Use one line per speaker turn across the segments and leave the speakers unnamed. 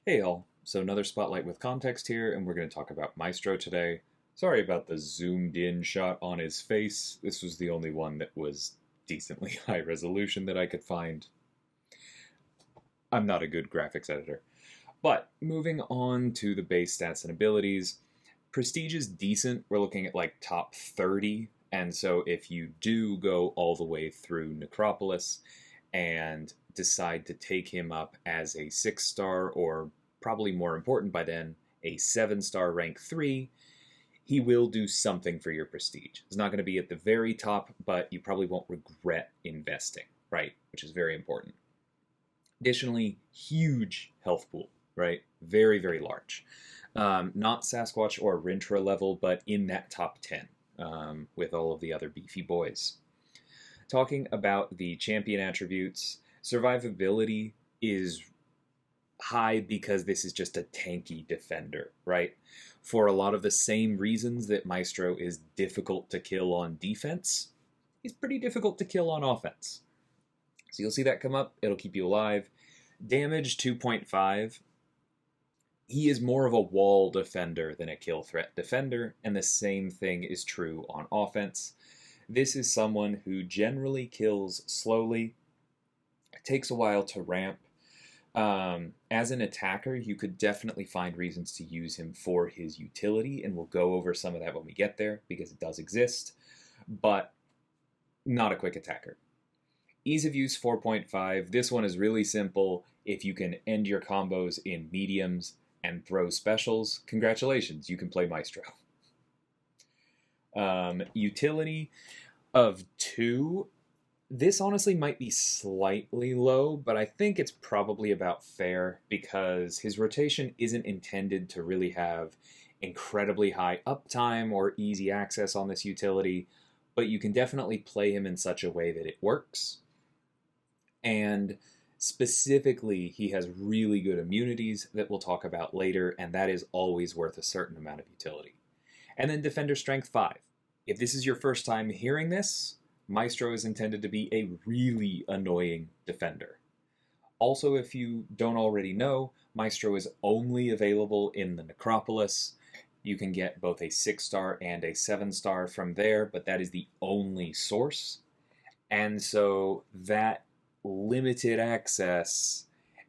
Hey all, so another Spotlight with Context here, and we're going to talk about Maestro today. Sorry about the zoomed in shot on his face. This was the only one that was decently high resolution that I could find. I'm not a good graphics editor. But moving on to the base stats and abilities, Prestige is decent. We're looking at like top 30, and so if you do go all the way through Necropolis and decide to take him up as a 6-star, or probably more important by then, a 7-star rank 3, he will do something for your prestige. It's not going to be at the very top, but you probably won't regret investing, right? Which is very important. Additionally, huge health pool, right? Very, very large. Not Sasquatch or Rintra level, but in that top 10 with all of the other beefy boys. Talking about the champion attributes, survivability is high because this is just a tanky defender, right? For a lot of the same reasons that Maestro is difficult to kill on defense, he's pretty difficult to kill on offense. So you'll see that come up, it'll keep you alive. Damage 2.5. He is more of a wall defender than a kill threat defender, and the same thing is true on offense. This is someone who generally kills slowly. It takes a while to ramp. As an attacker, you could definitely find reasons to use him for his utility, and we'll go over some of that when we get there, because it does exist, but not a quick attacker. Ease of use 4.5. This one is really simple. If you can end your combos in mediums and throw specials, congratulations, you can play Maestro. Utility of 2. This honestly might be slightly low, but I think it's probably about fair because his rotation isn't intended to really have incredibly high uptime or easy access on this utility, but you can definitely play him in such a way that it works. And specifically, he has really good immunities that we'll talk about later, and that is always worth a certain amount of utility. And then Defender Strength 5. If this is your first time hearing this, Maestro is intended to be a really annoying defender. Also, if you don't already know, Maestro is only available in the Necropolis. You can get both a 6-star and a 7-star from there, but that is the only source. And so that limited access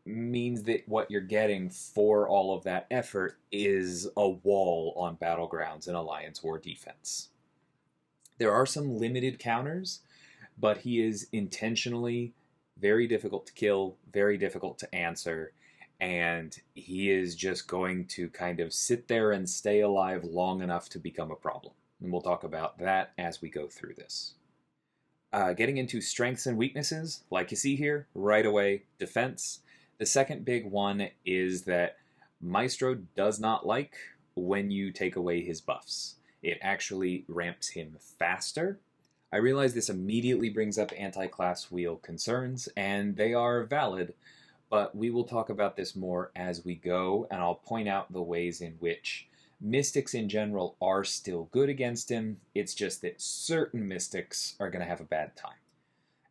means that what you're getting for all of that effort is a wall on Battlegrounds and Alliance War defense. There are some limited counters, but he is intentionally very difficult to kill, very difficult to answer, and he is just going to kind of sit there and stay alive long enough to become a problem. And we'll talk about that as we go through this. Getting into strengths and weaknesses, like you see here, right away, defense. The second big one is that Maestro does not like when you take away his buffs. It actually ramps him faster. I realize this immediately brings up anti-class wheel concerns, and they are valid, but we will talk about this more as we go, and I'll point out the ways in which Mystics in general are still good against him. It's just that certain Mystics are going to have a bad time.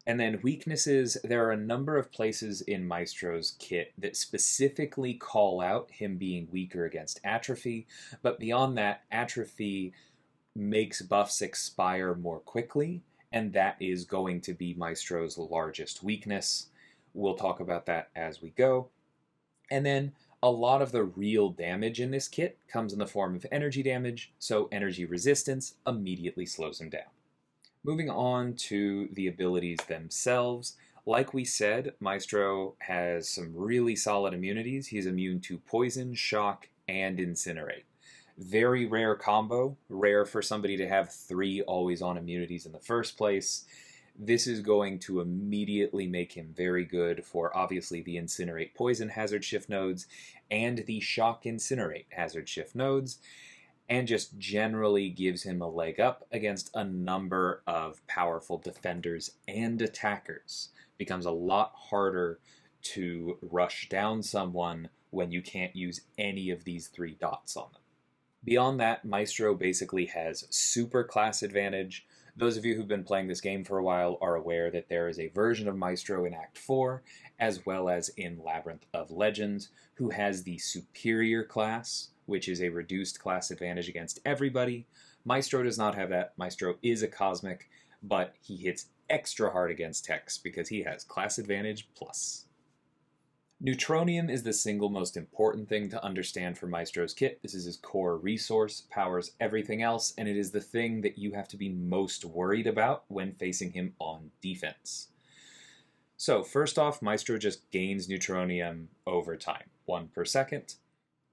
And then weaknesses, there are a number of places in Maestro's kit that specifically call out him being weaker against Atrophy, but beyond that, Atrophy makes buffs expire more quickly, and that is going to be Maestro's largest weakness. We'll talk about that as we go. And then a lot of the real damage in this kit comes in the form of energy damage, so energy resistance immediately slows him down. Moving on to the abilities themselves, like we said, Maestro has some really solid immunities. He's immune to Poison, Shock, and Incinerate. Very rare combo, rare for somebody to have 3 always-on immunities in the first place. This is going to immediately make him very good for, obviously, the Incinerate Poison hazard shift nodes and the Shock Incinerate hazard shift nodes, and just generally gives him a leg up against a number of powerful defenders and attackers. Becomes a lot harder to rush down someone when you can't use any of these 3 dots on them. Beyond that, Maestro basically has super class advantage. Those of you who've been playing this game for a while are aware that there is a version of Maestro in Act 4, as well as in Labyrinth of Legends, who has the superior class, which is a reduced class advantage against everybody. Maestro does not have that. Maestro is a cosmic, but he hits extra hard against techs because he has class advantage plus. Neutronium is the single most important thing to understand for Maestro's kit. This is his core resource, powers everything else, and it is the thing that you have to be most worried about when facing him on defense. So first off, Maestro just gains Neutronium over time, 1 per second,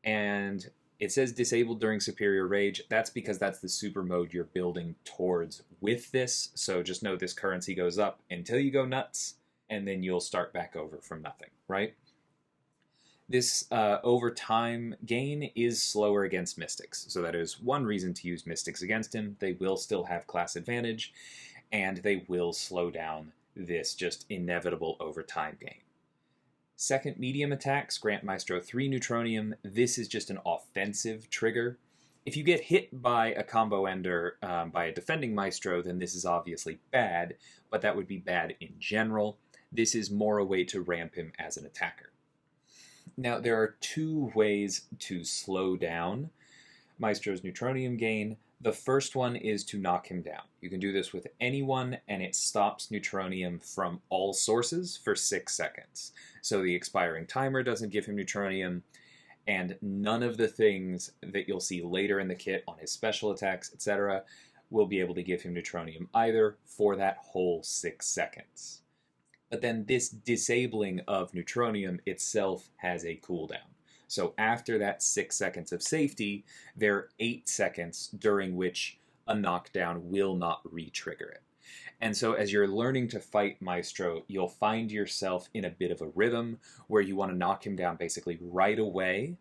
and it says disabled during Superior Rage. That's because that's the super mode you're building towards with this, so just know this currency goes up until you go nuts, and then you'll start back over from nothing, right? This over time gain is slower against Mystics, so that is one reason to use Mystics against him. They will still have class advantage, and they will slow down this just inevitable over time gain. Second, medium attacks grant Maestro 3 Neutronium. This is just an offensive trigger. If you get hit by a combo ender by a defending Maestro, then this is obviously bad, but that would be bad in general. This is more a way to ramp him as an attacker. Now, there are 2 ways to slow down Maestro's Neutronium gain. The first one is to knock him down. You can do this with anyone, and it stops Neutronium from all sources for 6 seconds. So the expiring timer doesn't give him Neutronium, and none of the things that you'll see later in the kit on his special attacks, etc., will be able to give him Neutronium either for that whole 6 seconds. But then this disabling of Neutronium itself has a cooldown. So after that 6 seconds of safety, there are 8 seconds during which a knockdown will not re-trigger it. And so as you're learning to fight Maestro, you'll find yourself in a bit of a rhythm where you want to knock him down basically right away,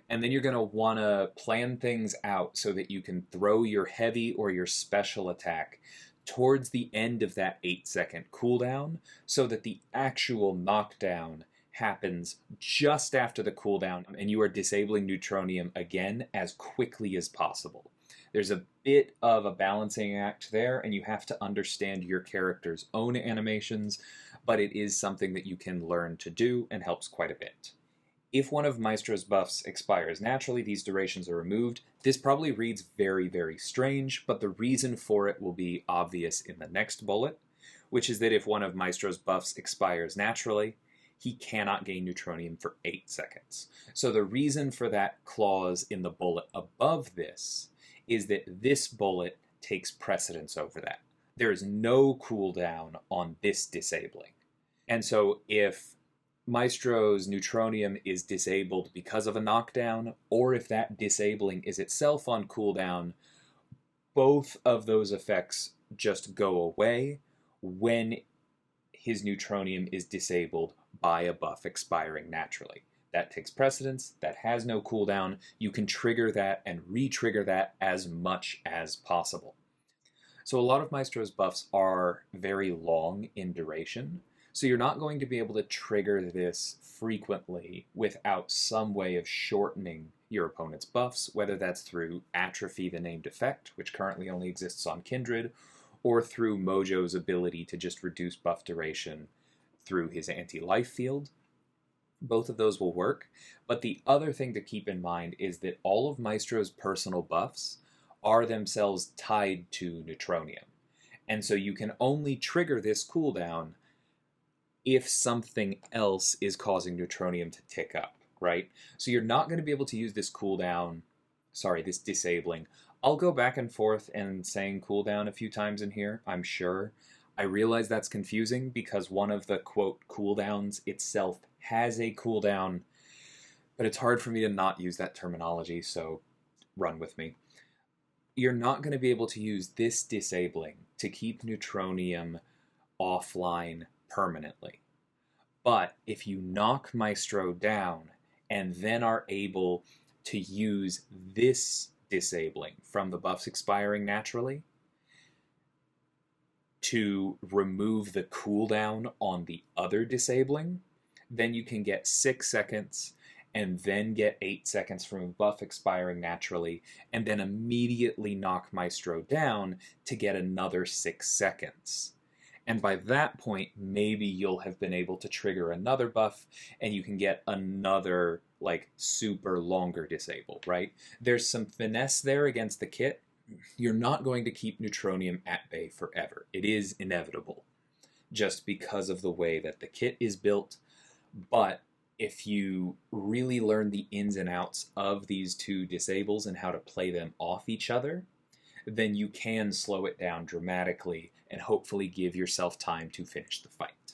and then you're going to want to plan things out so that you can throw your heavy or your special attack towards the end of that 8-second cooldown so that the actual knockdown happens just after the cooldown and you are disabling Neutronium again as quickly as possible. There's a bit of a balancing act there, and you have to understand your character's own animations, but it is something that you can learn to do and helps quite a bit. If one of Maestro's buffs expires naturally, these durations are removed. This probably reads very, very strange, but the reason for it will be obvious in the next bullet, which is that if one of Maestro's buffs expires naturally, he cannot gain Neutronium for 8 seconds. So the reason for that clause in the bullet above this is that this bullet takes precedence over that. There is no cooldown on this disabling. And so if Maestro's Neutronium is disabled because of a knockdown, or if that disabling is itself on cooldown, both of those effects just go away when his Neutronium is disabled by a buff expiring naturally. That takes precedence, that has no cooldown. You can trigger that and re-trigger that as much as possible. So a lot of Maestro's buffs are very long in duration, so you're not going to be able to trigger this frequently without some way of shortening your opponent's buffs, whether that's through Atrophy, the named effect, which currently only exists on Kindred, or through Mojo's ability to just reduce buff duration through his anti-life field. Both of those will work, but the other thing to keep in mind is that all of Maestro's personal buffs are themselves tied to Neutronium. And so you can only trigger this cooldown if something else is causing Neutronium to tick up, right? So you're not going to be able to use this cooldown, this disabling. I'll go back and forth and saying cooldown a few times in here, I'm sure. I realize that's confusing because one of the, quote, cooldowns itself has a cooldown, but it's hard for me to not use that terminology, so run with me. You're not going to be able to use this disabling to keep Neutronium offline permanently. But if you knock Maestro down and then are able to use this disabling from the buffs expiring naturally to remove the cooldown on the other disabling, then you can get 6 seconds and then get 8 seconds from a buff expiring naturally, and then immediately knock Maestro down to get another 6 seconds. And by that point, maybe you'll have been able to trigger another buff, and you can get another, like, super longer disable, right? There's some finesse there against the kit. You're not going to keep Neutronium at bay forever. It is inevitable, just because of the way that the kit is built. But if you really learn the ins and outs of these two disables and how to play them off each other, then you can slow it down dramatically and hopefully give yourself time to finish the fight.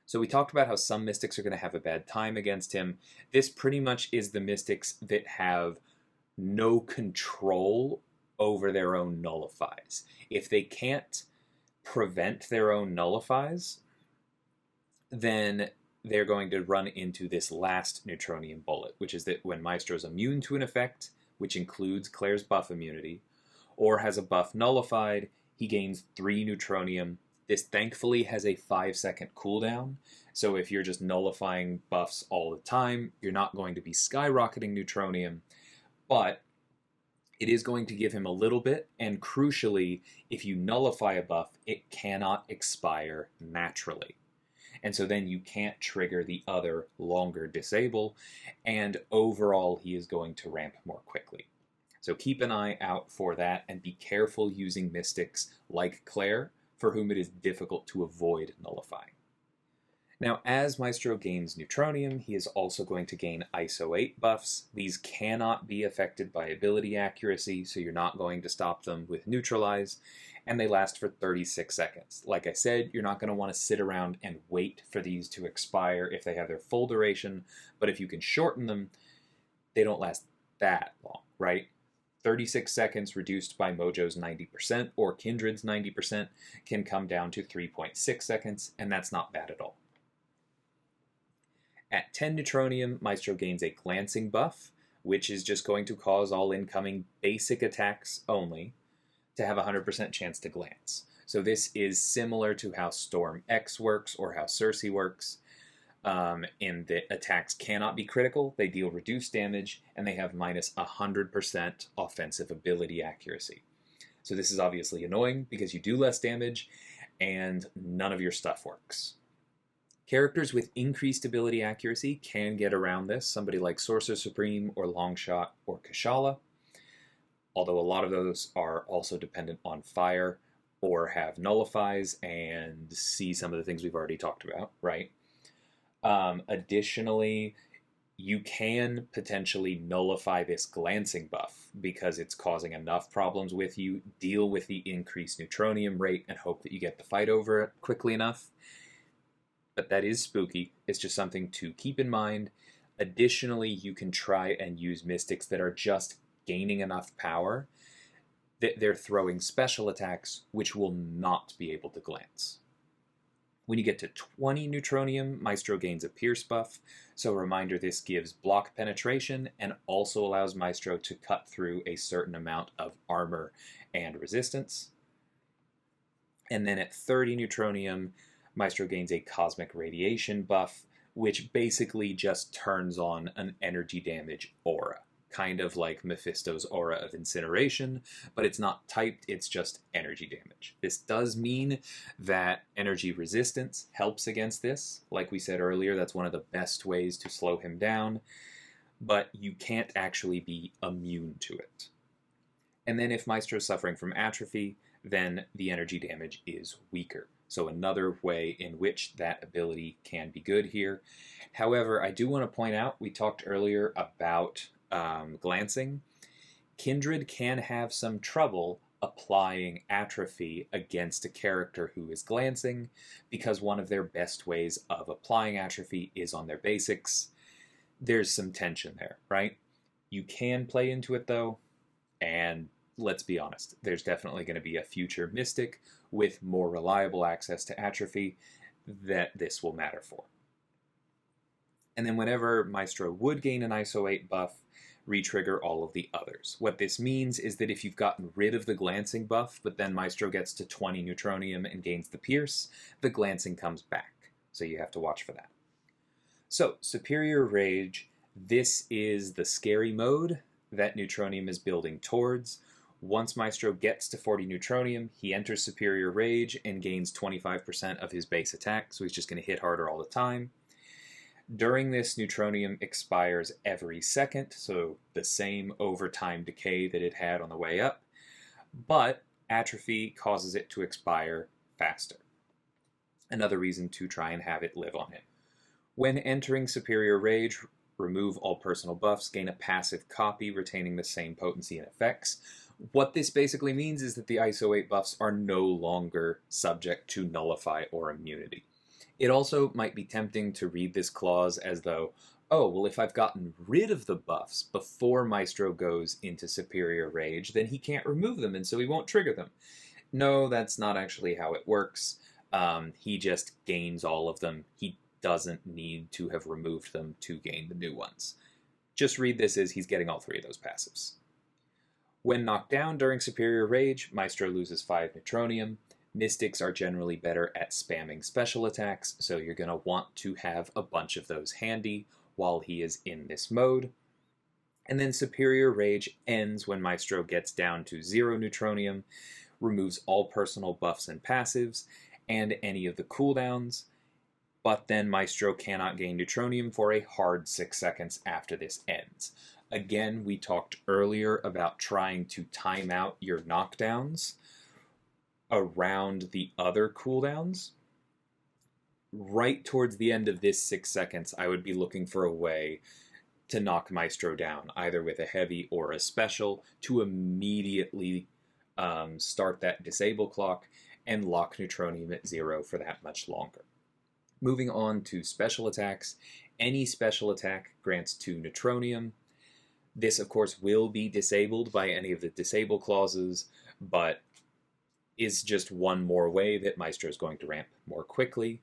So we talked about how some mystics are going to have a bad time against him. This pretty much is the mystics that have no control over their own nullifies. If they can't prevent their own nullifies, then they're going to run into this last Neutronium bullet, which is that when Maestro's immune to an effect, which includes Claire's buff immunity, or has a buff nullified, he gains 3 Neutronium. This thankfully has a 5-second cooldown, so if you're just nullifying buffs all the time, you're not going to be skyrocketing Neutronium, but it is going to give him a little bit, and crucially, if you nullify a buff, it cannot expire naturally. And so then you can't trigger the other longer disable, and overall he is going to ramp more quickly. So keep an eye out for that, and be careful using mystics like Claire, for whom it is difficult to avoid nullifying. Now, as Maestro gains Neutronium, he is also going to gain ISO 8 buffs. These cannot be affected by ability accuracy, so you're not going to stop them with Neutralize, and they last for 36 seconds. Like I said, you're not going to want to sit around and wait for these to expire if they have their full duration, but if you can shorten them, they don't last that long, right? 36 seconds reduced by Mojo's 90% or Kindred's 90% can come down to 3.6 seconds, and that's not bad at all. At 10 Neutronium, Maestro gains a glancing buff, which is just going to cause all incoming basic attacks only to have a 100% chance to glance. So this is similar to how Storm X works or how Cersei works, in that attacks cannot be critical, they deal reduced damage, and they have minus 100% offensive ability accuracy. So this is obviously annoying because you do less damage and none of your stuff works. Characters with increased ability accuracy can get around this, somebody like Sorcerer Supreme or Longshot or Kashala, although a lot of those are also dependent on fire or have nullifies and see some of the things we've already talked about, right? Additionally, you can potentially nullify this glancing buff because it's causing enough problems with you, deal with the increased Neutronium rate, and hope that you get the fight over it quickly enough. But that is spooky. It's just something to keep in mind. Additionally, you can try and use mystics that are just gaining enough power that they're throwing special attacks which will not be able to glance. When you get to 20 Neutronium, Maestro gains a Pierce buff, so a reminder this gives block penetration and also allows Maestro to cut through a certain amount of armor and resistance. And then at 30 Neutronium, Maestro gains a Cosmic Radiation buff, which basically just turns on an energy damage aura. Kind of like Mephisto's aura of incineration, but it's not typed, it's just energy damage. This does mean that energy resistance helps against this. Like we said earlier, that's one of the best ways to slow him down, but you can't actually be immune to it. And then if Maestro's suffering from atrophy, then the energy damage is weaker. So another way in which that ability can be good here. However, I do want to point out, we talked earlier about glancing. Kindred can have some trouble applying atrophy against a character who is glancing because one of their best ways of applying atrophy is on their basics. There's some tension there, right? You can play into it though, and let's be honest, there's definitely going to be a future Mystic with more reliable access to atrophy that this will matter for. And then whenever Maestro would gain an ISO 8 buff, retrigger all of the others. What this means is that if you've gotten rid of the glancing buff, but then Maestro gets to 20 Neutronium and gains the Pierce, the glancing comes back. So you have to watch for that. So, Superior Rage This is the scary mode that Neutronium is building towards. Once Maestro gets to 40 Neutronium, he enters Superior Rage and gains 25% of his base attack, so he's just going to hit harder all the time. During this, Neutronium expires every second, so the same overtime decay that it had on the way up, but atrophy causes it to expire faster. Another reason to try and have it live on him. When entering Superior Rage, remove all personal buffs, gain a passive copy retaining the same potency and effects. What this basically means is that the ISO 8 buffs are no longer subject to nullify or immunity. It also might be tempting to read this clause as though, oh, well, if I've gotten rid of the buffs before Maestro goes into Superior Rage, then he can't remove them, and so he won't trigger them. No, that's not actually how it works. He just gains all of them. He doesn't need to have removed them to gain the new ones. Just read this as he's getting all three of those passives. When knocked down during Superior Rage, Maestro loses 5 Neutronium. Mystics are generally better at spamming special attacks, so you're going to want to have a bunch of those handy while he is in this mode. And then Superior Rage ends when Maestro gets down to 0 Neutronium, removes all personal buffs and passives, and any of the cooldowns, but then Maestro cannot gain Neutronium for a hard 6 seconds after this ends. Again, we talked earlier about trying to time out your knockdowns around the other cooldowns. Right towards the end of this 6 seconds, I would be looking for a way to knock Maestro down, either with a heavy or a special, to immediately start that disable clock and lock Neutronium at 0 for that much longer. Moving on to special attacks, any special attack grants 2 Neutronium. This, of course, will be disabled by any of the disable clauses, but is just one more way that Maestro is going to ramp more quickly.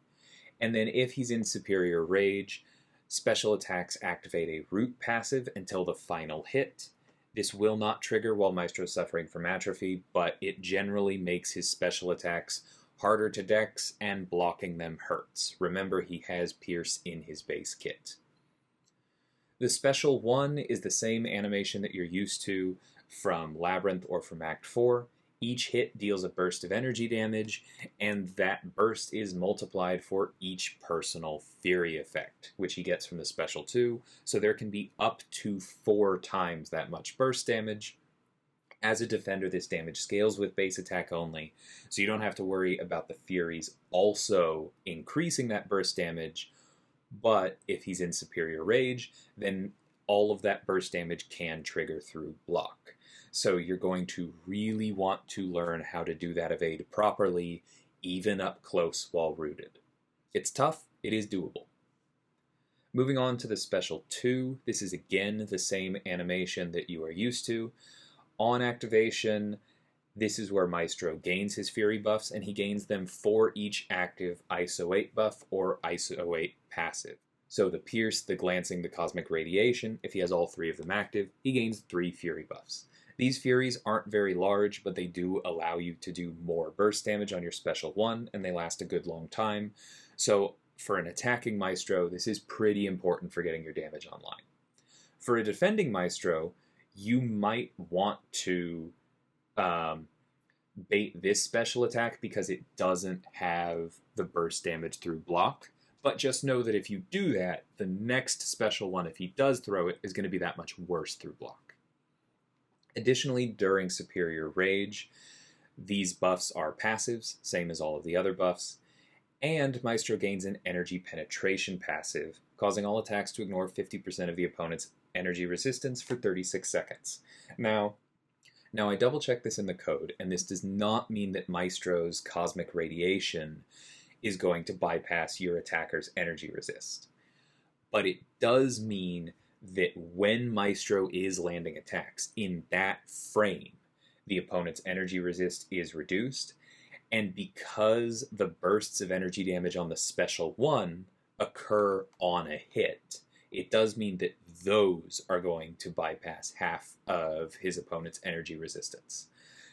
And then if he's in Superior Rage, special attacks activate a root passive until the final hit. This will not trigger while Maestro is suffering from atrophy, but it generally makes his special attacks harder to dex, and blocking them hurts. Remember, he has Pierce in his base kit. The Special 1 is the same animation that you're used to from Labyrinth or from Act 4. Each hit deals a burst of energy damage, and that burst is multiplied for each personal Fury effect, which he gets from the Special 2, so there can be up to 4 times that much burst damage. As a defender, this damage scales with base attack only, so you don't have to worry about the Furies also increasing that burst damage, but if he's in Superior Rage, then all of that burst damage can trigger through block. So you're going to really want to learn how to do that evade properly, even up close while rooted. It's tough, it is doable. Moving on to the Special 2, this is again the same animation that you are used to. On activation, this is where Maestro gains his Fury buffs, and he gains them for each active ISO 8 buff or ISO 8 passive. So the Pierce, the Glancing, the Cosmic Radiation, if he has all 3 of them active, he gains 3 Fury buffs. These Furies aren't very large, but they do allow you to do more burst damage on your Special 1, and they last a good long time. So for an attacking Maestro, this is pretty important for getting your damage online. For a defending Maestro, you might want to bait this special attack because it doesn't have the burst damage through block, but just know that if you do that, the next special one, if he does throw it, is going to be that much worse through block. Additionally, during Superior Rage, these buffs are passives, same as all of the other buffs, and Maestro gains an Energy Penetration passive, causing all attacks to ignore 50% of the opponent's energy resistance for 36 seconds. Now I double-checked this in the code, and this does not mean that Maestro's Cosmic Radiation is going to bypass your attacker's energy resist. But it does mean that when Maestro is landing attacks, in that frame, the opponent's energy resist is reduced, and because the bursts of energy damage on the Special 1 occur on a hit, it does mean that those are going to bypass half of his opponent's energy resistance.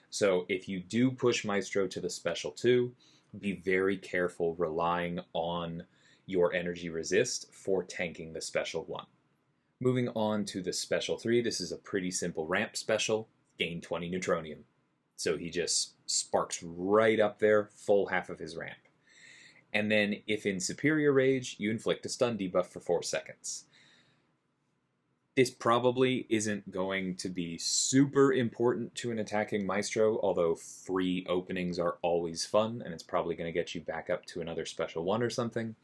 So if you do push Maestro to the Special 2, be very careful relying on your energy resist for tanking the Special 1. Moving on to the special 3, this is a pretty simple ramp special, gain 20 Neutronium. So he just sparks right up there, full half of his ramp. And then, if in Superior Rage, you inflict a stun debuff for 4 seconds. This probably isn't going to be super important to an attacking Maestro, although free openings are always fun, and it's probably going to get you back up to another special 1 or something.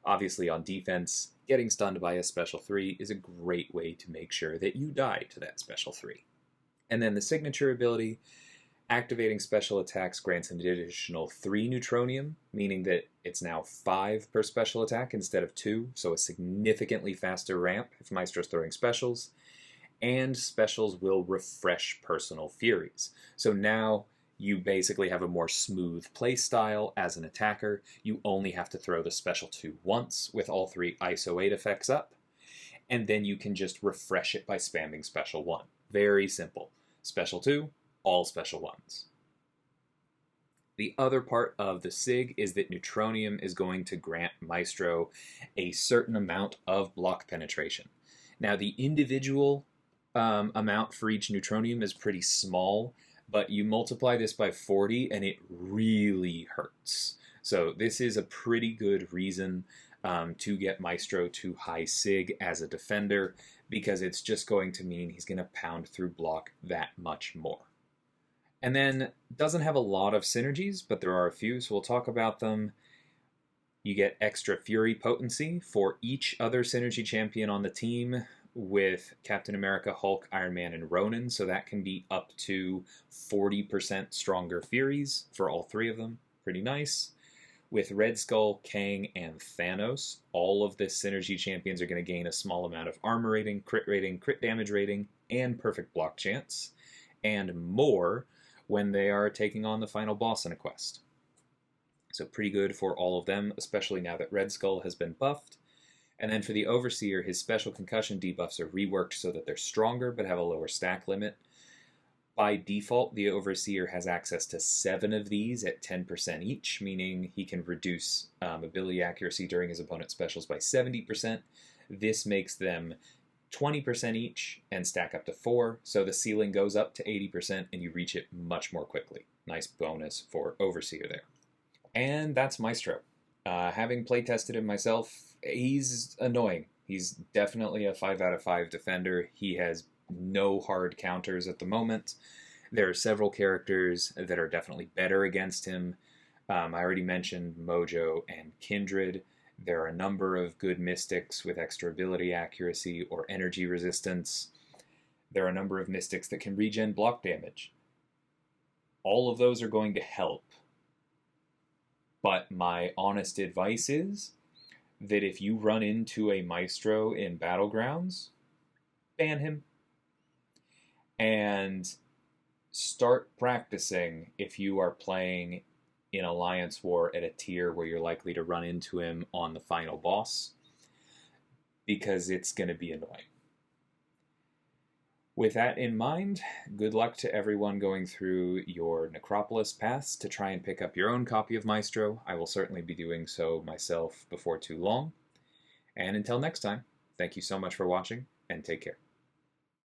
Obviously, on defense, getting stunned by a special 3 is a great way to make sure that you die to that special 3. And then the signature ability, activating special attacks grants an additional 3 Neutronium, meaning that it's now 5 per special attack instead of 2, so a significantly faster ramp if Maestro's throwing specials. And specials will refresh personal furies. So now you basically have a more smooth play style as an attacker. You only have to throw the special 2 once with all 3 ISO 8 effects up, and then you can just refresh it by spamming special 1. Very simple. Special 2, all special 1s. The other part of the SIG is that Neutronium is going to grant Maestro a certain amount of block penetration. Now, the individual amount for each Neutronium is pretty small, but you multiply this by 40 and it really hurts. So this is a pretty good reason to get Maestro to high SIG as a defender, because it's just going to mean he's going to pound through block that much more. And then, doesn't have a lot of synergies, but there are a few, so we'll talk about them. You get extra Fury potency for each other synergy champion on the team, with Captain America, Hulk, Iron Man, and Ronan, so that can be up to 40% stronger Furies for all 3 of them. Pretty nice. With Red Skull, Kang, and Thanos, all of the synergy champions are going to gain a small amount of armor rating, crit damage rating, and perfect block chance, and more when they are taking on the final boss in a quest. So pretty good for all of them, especially now that Red Skull has been buffed. And then for the Overseer, his special concussion debuffs are reworked so that they're stronger but have a lower stack limit. By default, the Overseer has access to 7 of these at 10% each, meaning he can reduce ability accuracy during his opponent's specials by 70%. This makes them 20% each and stack up to 4, so the ceiling goes up to 80% and you reach it much more quickly. Nice bonus for Overseer there. And that's Maestro. Having playtested him myself, he's annoying. He's definitely a 5 out of 5 defender. He has no hard counters at the moment. There are several characters that are definitely better against him. I already mentioned Mojo and Kindred. There are a number of good mystics with extra ability accuracy or energy resistance. There are a number of mystics that can regen block damage. All of those are going to help. But my honest advice is that if you run into a Maestro in Battlegrounds, ban him. And start practicing if you are playing in Alliance War at a tier where you're likely to run into him on the final boss, because it's going to be annoying. With that in mind, good luck to everyone going through your Necropolis paths to try and pick up your own copy of Maestro. I will certainly be doing so myself before too long. And until next time, thank you so much for watching, and take care.